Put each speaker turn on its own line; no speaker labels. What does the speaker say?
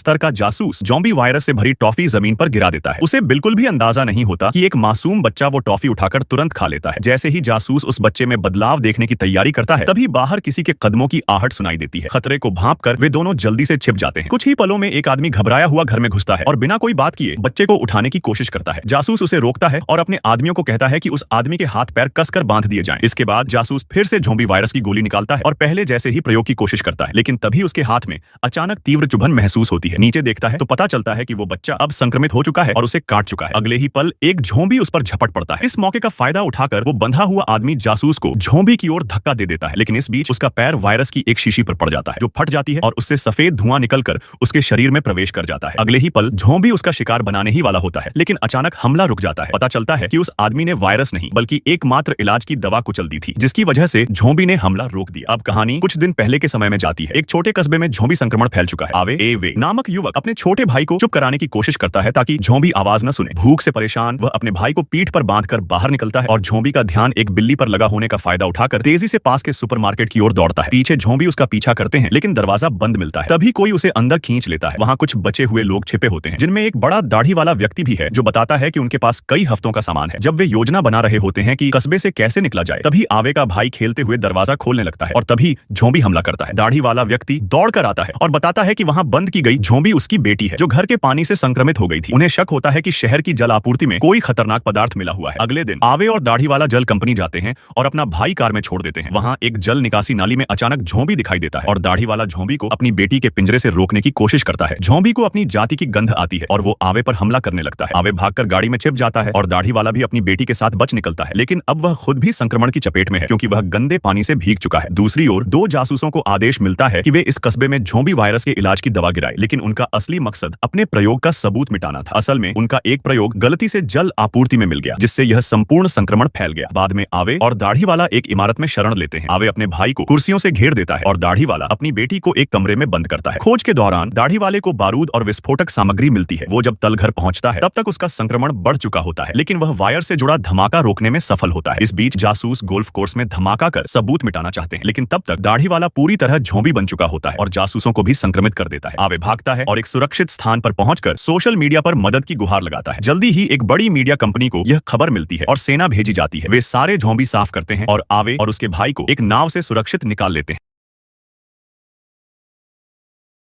स्तर का जासूस ज़ॉम्बी वायरस से भरी टॉफी जमीन पर गिरा देता है। उसे बिल्कुल भी अंदाजा नहीं होता कि एक मासूम बच्चा वो टॉफी उठाकर तुरंत खा लेता है। जैसे ही जासूस उस बच्चे में बदलाव देखने की तैयारी करता है, तभी बाहर किसी के कदमों की आहट सुनाई देती है। खतरे को भांपकर वे दोनों जल्दी से छिप जाते हैं। कुछ ही पलों में एक आदमी घबराया हुआ घर में घुसता है और बिना कोई बात किए बच्चे को उठाने की कोशिश करता है। जासूस उसे रोकता है और अपने आदमियों को कहता है कि उस आदमी के हाथ पैर कसकर बांध दिए जाएं। इसके बाद जासूस फिर से ज़ॉम्बी वायरस की गोली निकालता है और पहले जैसे ही प्रयोग की कोशिश करता है, लेकिन तभी उसके हाथ में अचानक तीव्र चुभन महसूस होती है। नीचे देखता है तो पता चलता है कि वो बच्चा अब संक्रमित हो चुका है और उसे काट चुका है। अगले ही पल एक ज़ॉम्बी उस पर झपट पड़ता है। इस मौके का फायदा उठाकर वो बंधा हुआ आदमी जासूस को ज़ॉम्बी की ओर धक्का दे देता है, लेकिन इस बीच उसका पैर वायरस की एक शीशी पर पड़ जाता है, जो फट जाती है और उससे सफेद धुआं निकलकर उसके शरीर में प्रवेश कर जाता है। अगले ही पल ज़ॉम्बी उसका शिकार बनाने ही वाला होता है, लेकिन अचानक हमला रुक जाता है। पता चलता है कि उस आदमी ने वायरस नहीं बल्कि एकमात्र इलाज की दवा कुचल दी थी, जिसकी वजह से ज़ॉम्बी ने हमला रोक दिया। अब कहानी कुछ दिन पहले के समय में जाती है। एक छोटे कस्बे में ज़ॉम्बी संक्रमण फैल चुका है। आवे एवे नामक युवक अपने छोटे भाई को चुप कराने की कोशिश करता है ताकि ज़ॉम्बी आवाज न सुने। भूख से परेशान वह अपने भाई को पीठ पर बांधकर बाहर निकलता है और ज़ॉम्बी का ध्यान एक बिल्ली पर लगा होने का फायदा उठाकर तेजी से पास के सुपरमार्केट की ओर दौड़ता है। पीछे ज़ॉम्बी उसका पीछा करते हैं, लेकिन दरवाजा बंद मिलता है। तभी कोई उसे अंदर खींच लेता है। वहां कुछ बचे हुए लोग छिपे होते हैं, जिनमें एक बड़ा दाढ़ी वाला व्यक्ति भी है, जो बताता है कि उनके पास कई हफ्तों का सामान है। जब वे योजना बना रहे होते हैं कि कस्बे से कैसे निकला जाए, तभी आवे का भाई खेलते हुए दरवाजा खोलने लगता है और तभी ज़ॉम्बी हमला करता है। दाढ़ी वाला व्यक्ति दौड़कर आता है और बताता है कि वहां बंद की गई ज़ॉम्बी उसकी बेटी है, जो घर के पानी से संक्रमित हो गई थी। उन्हें शक होता है कि शहर की जल आपूर्ति में कोई खतरनाक पदार्थ मिला हुआ है। अगले दिन आवे और दाढ़ी वाला जल कंपनी जाते हैं और अपना भाई कार में छोड़ देते हैं। वहां एक जल निकासी नाली में अचानक ज़ॉम्बी दिखाई देता है और दाढ़ी वाला ज़ॉम्बी को अपनी बेटी के पिंजरे से रोकने की कोशिश करता है। ज़ॉम्बी को अपनी जाति की गंध आती है और वो आवे पर हमला करने लगता है। आवे भागकर गाड़ी में छिप जाता है और दाढ़ी वाला भी अपनी बेटी के साथ बच निकलता है, लेकिन अब वह खुद भी संक्रमण की चपेट में है, क्योंकि वह गंदे पानी से भीग चुका है। दूसरी ओर दो जासूसों को आदेश मिलता है कि वे इस कस्बे में ज़ॉम्बी वायरस के इलाज की दवा गिराएं, लेकिन उनका असली मकसद अपने प्रयोग का सबूत मिटाना था। असल में उनका एक प्रयोग गलती से जल आपूर्ति में मिल गया, जिससे यह संपूर्ण संक्रमण फैल गया। बाद में आवे और दाढ़ी वाला एक इमारत में शरण लेते हैं। आवे अपने भाई को कुर्सियों से घेर देता है और दाढ़ी वाला अपनी बेटी को एक कमरे में बंद करता है। खोज के दौरान दाढ़ी वाले को बारूद और विस्फोटक सामग्री मिलती है। वो जब तल घर पहुंचता है, तब तक उसका संक्रमण बढ़ चुका होता है, लेकिन वह वायर से जुड़ा धमाका रोकने में सफल होता है। इस बीच जासूस गोल्फ कोर्स में धमाका कर सबूत मिटाना चाहते हैं, लेकिन तब तक दाढ़ी वाला पूरी तरह ज़ॉम्बी बन चुका होता है और जासूसों को भी संक्रमित कर देता है। आवे भागता है और एक सुरक्षित स्थान पर पहुंचकर सोशल मीडिया पर मदद की गुहार लगाता है। जल्दी ही एक बड़ी मीडिया कंपनी को यह खबर मिलती है और सेना भेजी जाती है। वे सारे ज़ॉम्बी साफ करते हैं और आवे और उसके भाई को एक नाव से सुरक्षित निकाल लेते हैं।